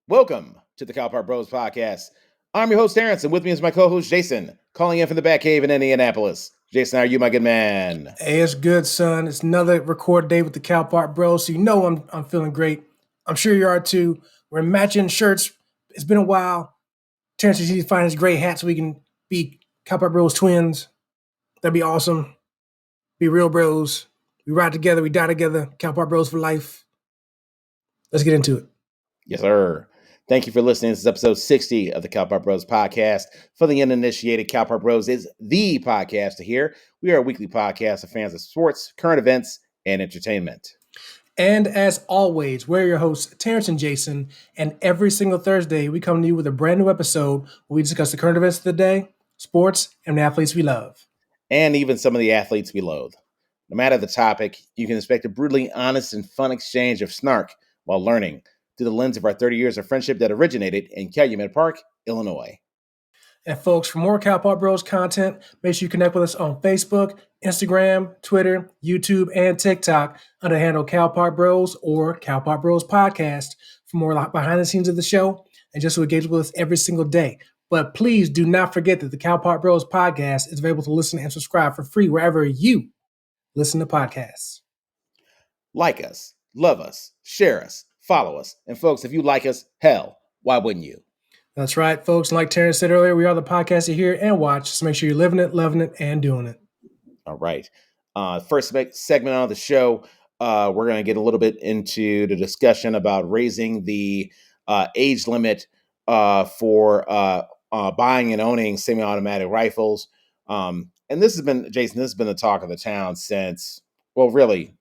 Welcome to the Cowpart Bros podcast. I'm your host, Terrence, and with me is my co-host, Jason, calling in from the back cave in Indianapolis. Jason, how are you, my good man? Hey, it's good, son. It's another record day with the Cowpart Bros, so you know I'm feeling great. I'm sure you are too. We're matching shirts. It's been a while. Terrence needs to find his great hat so we can be Cowpart Bros twins. That'd be awesome. Be real bros. We ride together. We die together. Cowpart Bros for life. Let's get into it. Yes, sir. Thank you for listening. This is episode 60 of the Cowpart Bros podcast. For the uninitiated, Cowpart Bros is the podcast to hear. We are a weekly podcast of fans of sports, current events, and entertainment. And as always, we're your hosts, Terrence and Jason. And every single Thursday, we come to you with a brand new episode where we discuss the current events of the day, sports, and the athletes we love. And even some of the athletes we loathe. No matter the topic, you can expect a brutally honest and fun exchange of snark while learning through the lens of our 30 years of friendship that originated in Calumet Park, Illinois. And folks, for more Cowpart Bros content, make sure you connect with us on Facebook, Instagram, Twitter, YouTube, and TikTok under the handle Cowpart Bros or Cowpart Bros Podcast for more behind the scenes of the show and just to engage with us every single day. But please do not forget that the Cowpart Bros Podcast is available to listen and subscribe for free wherever you listen to podcasts. Like us, love us, share us, follow us. And folks, if you like us, hell, why wouldn't you? That's right, folks. And like Terrence said earlier, we are the podcast you hear and watch. So make sure you're living it, loving it, and doing it. All right. First segment of the show, we're going to get a little bit into the discussion about raising the age limit for buying and owning semi-automatic rifles. And this has been, Jason, this has been the talk of the town since, well, really,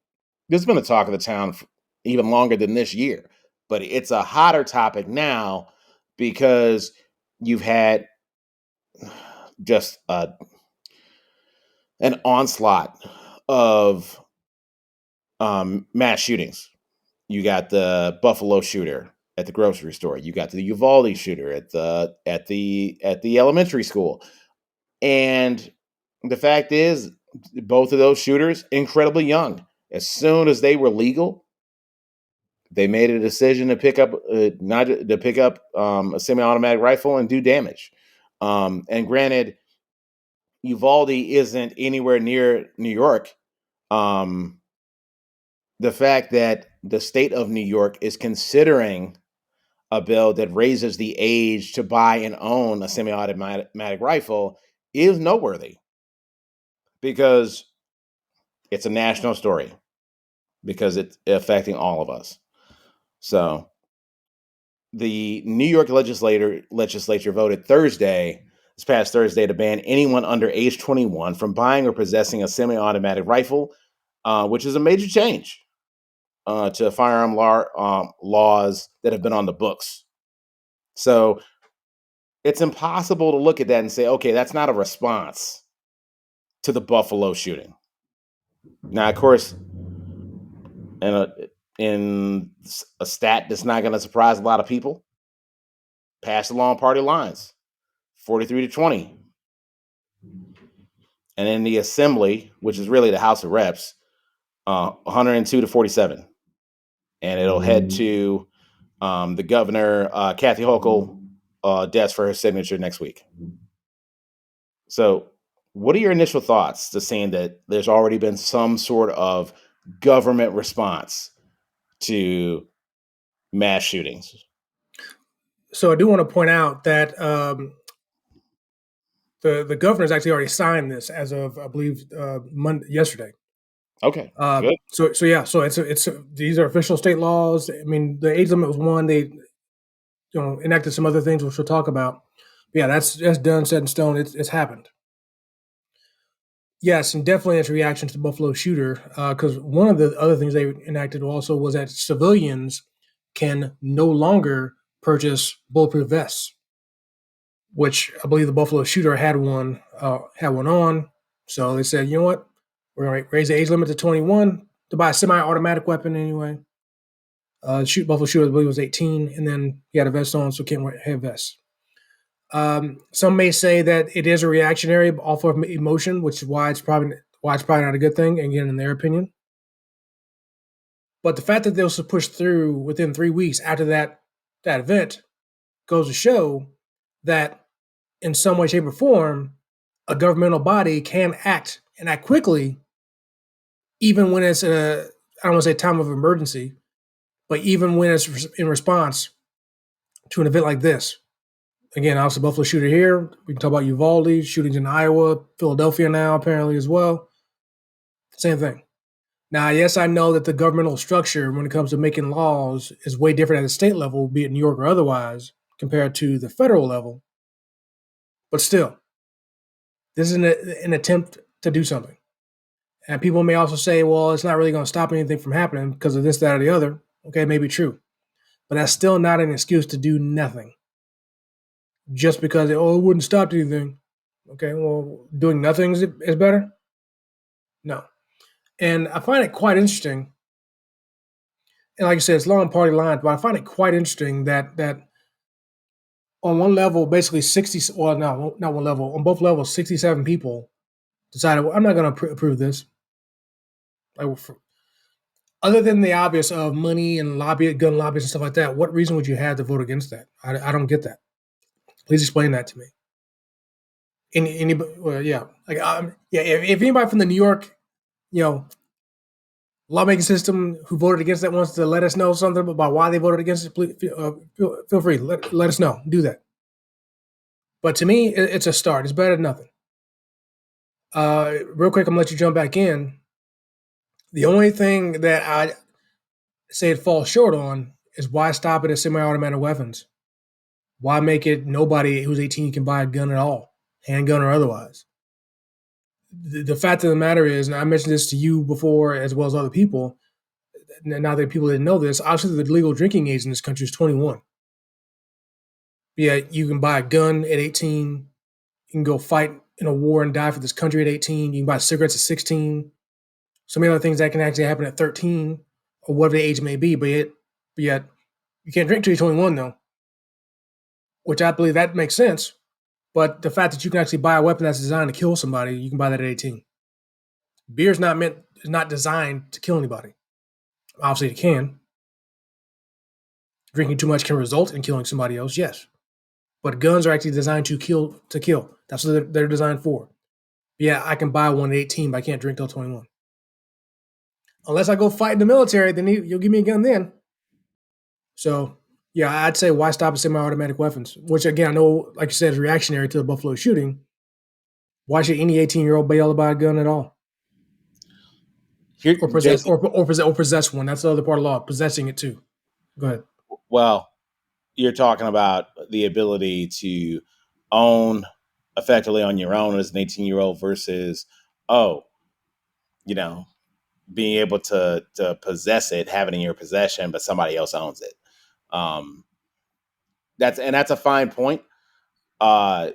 this has been the talk of the town for even longer than this year. But it's a hotter topic now because you've had just an onslaught of mass shootings. You got the Buffalo shooter at the grocery store. You got the Uvalde shooter at the elementary school. And the fact is, both of those shooters incredibly young. As soon as they were legal, they made a decision to pick up a semi-automatic rifle and do damage. And granted, Uvalde isn't anywhere near New York. The fact that the state of New York is considering a bill that raises the age to buy and own a semi-automatic rifle is noteworthy because it's a national story, because it's affecting all of us. So the New York legislature voted this past Thursday, to ban anyone under age 21 from buying or possessing a semi-automatic rifle, which is a major change to firearm laws that have been on the books. So it's impossible to look at that and say, okay, that's not a response to the Buffalo shooting. Now, of course, in a stat that's not going to surprise a lot of people, passed along party lines, 43-20. And in the Assembly, which is really the House of Reps, 102-47. And it'll head to the governor, Kathy Hochul, desk for her signature next week. So what are your initial thoughts to seeing that there's already been some sort of government response to mass shootings? So I do want to point out that the governor's actually already signed this as of, I believe, yesterday. Okay. Good. So these are official state laws. I mean, the age limit was one. They enacted some other things which we'll talk about. But yeah, that's done, set in stone. It's happened. Yes, and definitely as a reaction to the Buffalo shooter, because one of the other things they enacted also was that civilians can no longer purchase bulletproof vests, which I believe the Buffalo shooter had one on. So they said, you know what, we're going to raise the age limit to 21 to buy a semi-automatic weapon anyway. Buffalo shooter, I believe, was 18, and then he had a vest on, so can't have vests. Some may say that it is a reactionary off of emotion, which is why it's probably not a good thing, again, in their opinion. But the fact that they also pushed through within 3 weeks after that that event goes to show that in some way, shape, or form, a governmental body can act and act quickly, even when it's I don't want to say time of emergency, but even when it's in response to an event like this. Again, obviously Buffalo shooter here. We can talk about Uvalde shootings in Iowa, Philadelphia now apparently as well. Same thing. Now, yes, I know that the governmental structure when it comes to making laws is way different at the state level, be it New York or otherwise, compared to the federal level. But still, this is an attempt to do something. And people may also say, well, it's not really going to stop anything from happening because of this, that, or the other. Okay, maybe true. But that's still not an excuse to do nothing. Just because, it wouldn't stop anything. Okay, well, doing nothing is better? No. And I find it quite interesting. And like I said, it's long party lines, but I find it quite interesting that on one level, basically 60, well, no, not one level, on both levels, 67 people decided, well, I'm not going to approve this. Like, other than the obvious of money and gun lobbies and stuff like that, what reason would you have to vote against that? I don't get that. Please explain that to me. Anybody, well, yeah, like yeah. If anybody from the New York, lawmaking system who voted against that wants to let us know something about why they voted against it, please feel free. Let us know. Do that. But to me, it's a start. It's better than nothing. Real quick, I'm gonna let you jump back in. The only thing that I say it falls short on is why stop it at semi-automatic weapons? Why make it nobody who's 18 can buy a gun at all, handgun or otherwise? The fact of the matter is, and I mentioned this to you before as well as other people, now that people didn't know this, obviously the legal drinking age in this country is 21. Yeah, you can buy a gun at 18. You can go fight in a war and die for this country at 18. You can buy cigarettes at 16. So many other things that can actually happen at 13 or whatever the age may be. But yet you can't drink till you're 21 though, which I believe that makes sense. But the fact that you can actually buy a weapon that's designed to kill somebody, you can buy that at 18. Beer is not designed to kill anybody. Obviously, it can. Drinking too much can result in killing somebody else, yes. But guns are actually designed to kill. That's what they're designed for. Yeah, I can buy one at 18, but I can't drink till 21. Unless I go fight in the military, then you'll give me a gun then. So, yeah, I'd say why stop at semi-automatic weapons? Which, again, I know, like you said, is reactionary to the Buffalo shooting. Why should any 18-year-old be able to buy a gun at all? Here, Or possess, or possess one. That's the other part of the law, possessing it too. Go ahead. well, you're talking about the ability to own effectively on your own as an 18-year-old versus, oh, you know, being able to possess it, have it in your possession, but somebody else owns it. That's a fine point. Uh,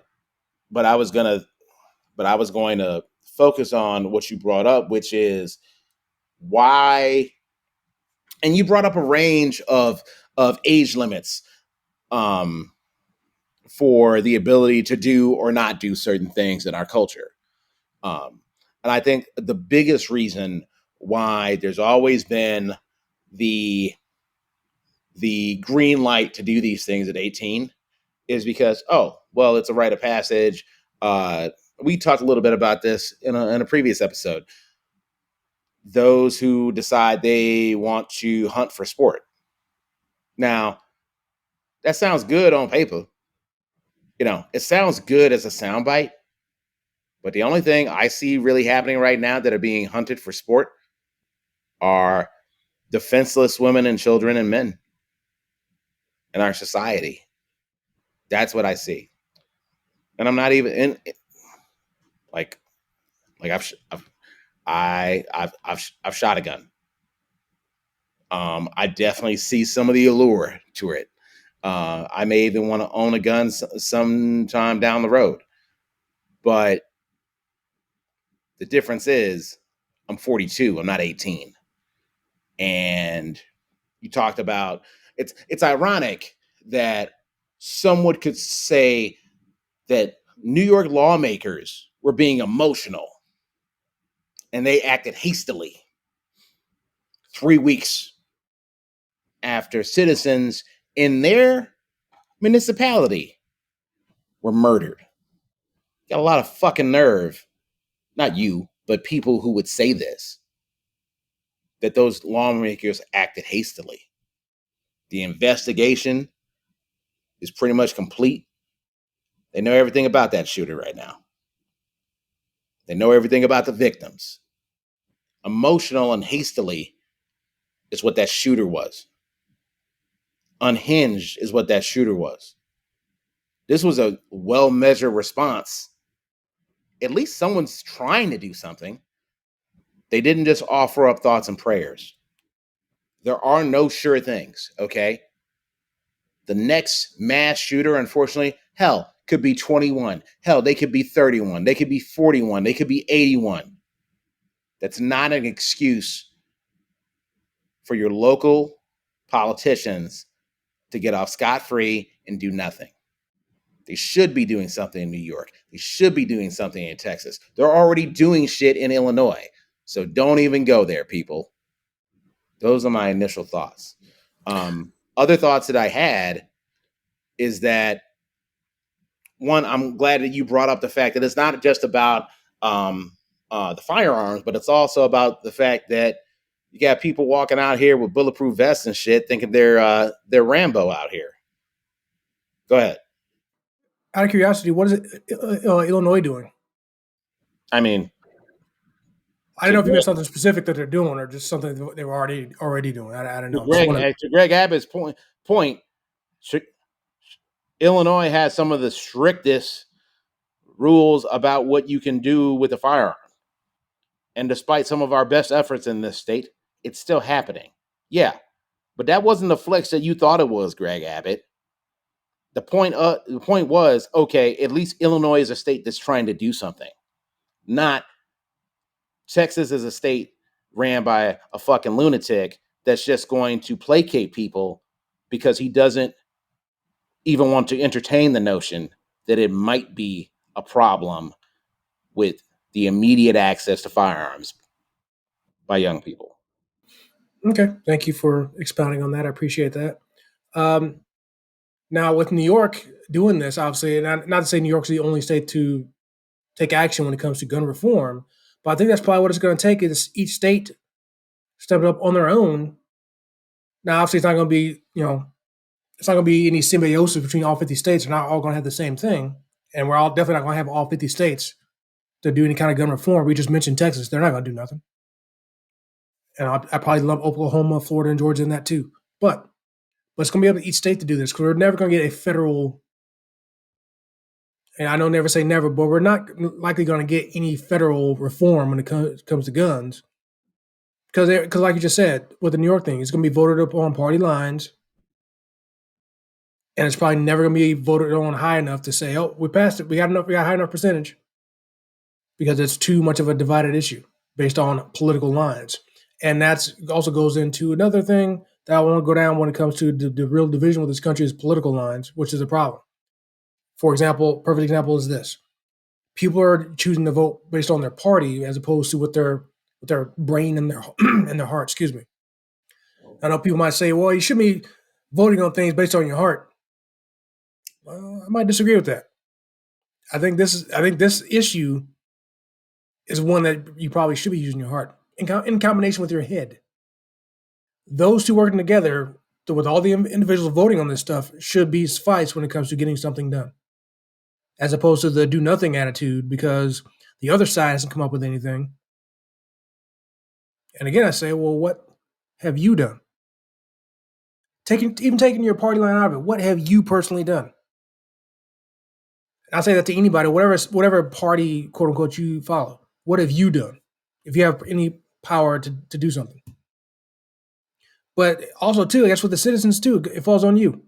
but I was going to focus on what you brought up, which is why, and you brought up a range of age limits for the ability to do or not do certain things in our culture. And I think the biggest reason why there's always been the green light to do these things at 18 is because, oh, well, it's a rite of passage. We talked a little bit about this in a previous episode. Those who decide they want to hunt for sport. Now, that sounds good on paper. It sounds good as a soundbite, but the only thing I see really happening right now that are being hunted for sport are defenseless women and children and men in our society. That's what I see. And I'm not even in like I've shot a gun. I definitely see some of the allure to it. I may even want to own a gun sometime down the road. But the difference is I'm 42, I'm not 18. And you talked about it's ironic that someone could say that New York lawmakers were being emotional and they acted hastily 3 weeks after citizens in their municipality were murdered. Got a lot of fucking nerve, not you, but people who would say this, that those lawmakers acted hastily. The investigation is pretty much complete. They know everything about that shooter right now. They know everything about the victims. Emotional and hastily is what that shooter was. Unhinged is what that shooter was. This was a well-measured response. At least someone's trying to do something. They didn't just offer up thoughts and prayers. There are no sure things, okay? The next mass shooter, unfortunately, hell, could be 21. Hell, they could be 31. They could be 41. They could be 81. That's not an excuse for your local politicians to get off scot-free and do nothing. They should be doing something in New York. They should be doing something in Texas. They're already doing shit in Illinois. So don't even go there, people. Those are my initial thoughts. Other thoughts that I had is that, one, I'm glad that you brought up the fact that it's not just about the firearms, but it's also about the fact that you got people walking out here with bulletproof vests and shit, thinking they're Rambo out here. Go ahead. Out of curiosity, what is Illinois doing? I mean, I don't know if you meant something specific that they're doing or just something they were already doing. I don't know. To Greg Abbott's point, Illinois has some of the strictest rules about what you can do with a firearm. And despite some of our best efforts in this state, it's still happening. Yeah, but that wasn't the flex that you thought it was, Greg Abbott. The point was, okay, at least Illinois is a state that's trying to do something. Not Texas is a state ran by a fucking lunatic that's just going to placate people because he doesn't even want to entertain the notion that it might be a problem with the immediate access to firearms by young people. Okay, thank you for expounding on that. I appreciate that. Now, with New York doing this, obviously, and not to say New York's the only state to take action when it comes to gun reform, but I think that's probably what it's going to take is each state stepping up on their own. Now, obviously, it's not going to be, it's not going to be any symbiosis between all 50 states. They're not all going to have the same thing. And we're all definitely not going to have all 50 states to do any kind of gun reform. We just mentioned Texas. They're not going to do nothing. And I probably lump Oklahoma, Florida, and Georgia in that too. But it's going to be up to each state to do this because we're never going to get a federal, and I know never say never, but we're not likely going to get any federal reform when it comes to guns. Because like you just said, with the New York thing, it's going to be voted upon party lines. And it's probably never going to be voted on high enough to say, oh, we passed it. We got a high enough percentage. Because it's too much of a divided issue based on political lines. And that also goes into another thing that I want to go down when it comes to the real division with this country is political lines, which is a problem. For example, perfect example is this. People are choosing to vote based on their party as opposed to with their brain and their and their heart, excuse me. I know people might say, well, you shouldn't be voting on things based on your heart. Well, I might disagree with that. I think this issue is one that you probably should be using your heart in combination with your head. Those two working together with all the individuals voting on this stuff should be suffice when it comes to getting something done, as opposed to the do nothing attitude because the other side hasn't come up with anything. And again, I say, well, what have you done? Even taking your party line out of it, what have you personally done? I say that to anybody, whatever party, quote unquote, you follow. What have you done? If you have any power to do something. But also, too, that's what the citizens do. It falls on you.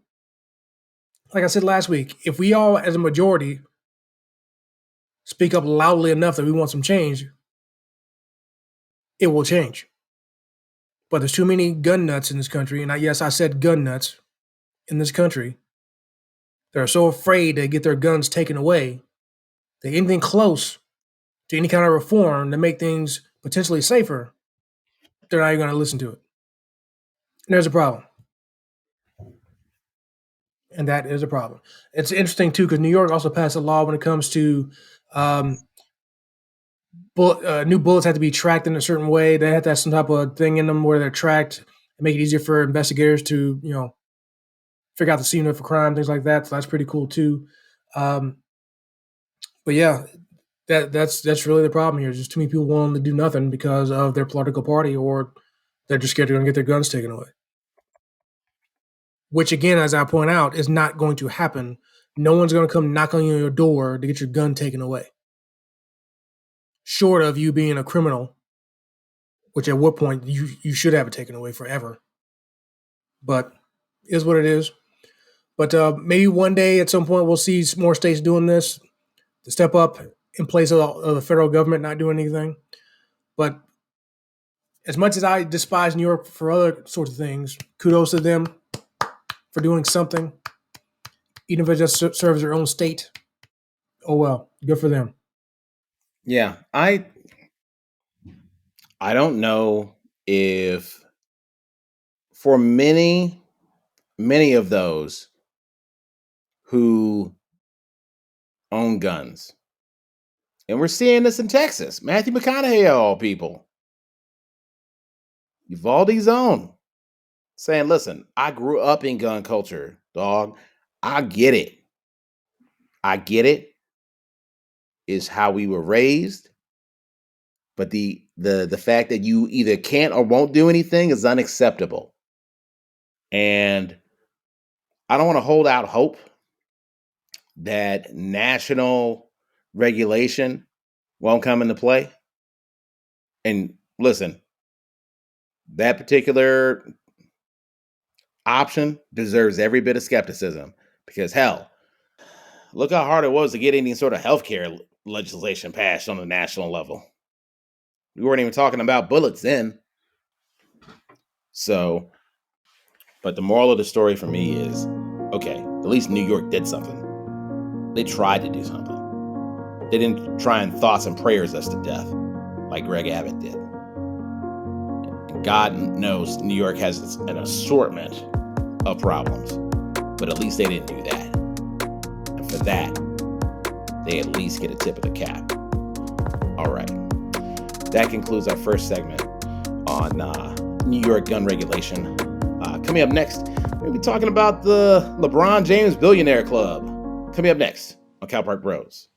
Like I said last week, if we all, as a majority, speak up loudly enough that we want some change, it will change. But there's too many gun nuts in this country. And yes, I said gun nuts in this country. They're so afraid to get their guns taken away that anything close to any kind of reform to make things potentially safer, they're not even going to listen to it. And there's a problem. and that is a problem. It's interesting too because New York also passed a law when it comes to um, new bullets have to be tracked in a certain way. They have to have some type of thing in them where they're tracked and make it easier for investigators to figure out the scene of a crime, things like that. So that's pretty cool too. Um, but yeah, that's really the problem here. Just too many people willing to do nothing because of their political party, or they're just scared they're going to get their guns taken away. Which, again, as I point out, is not going to happen. No one's going to come knock on your door to get your gun taken away, short of you being a criminal, which at what point you should have it taken away forever. But is what it is. But maybe one day at some point we'll see more states doing this to step up in place of the federal government not doing anything. But as much as I despise New York for other sorts of things, kudos to them for doing something, even if it just serves their own state. Oh well, good for them. Yeah, I don't know if for many of those who own guns, and we're seeing this in Texas, Matthew McConaughey of all people, Uvalde's own, saying, listen, I grew up in gun culture, dog. I get it. I get it. It's how we were raised. But the fact that you either can't or won't do anything is unacceptable. And I don't want to hold out hope that national regulation won't come into play. And listen, that particular option deserves every bit of skepticism because hell, look how hard it was to get any sort of healthcare legislation passed on the national level. We weren't even talking about bullets then. So, but the moral of the story for me is, okay, at least New York did something. They tried to do something. They didn't try and thoughts and prayers us to death like Greg Abbott did. And God knows New York has an assortment of problems, but at least they didn't do that. And for that, they at least get a tip of the cap. All right. That concludes our first segment on New York gun regulation. Coming up next, we'll be talking about the LeBron James Billionaire Club. Coming up next on Cal Park Bros.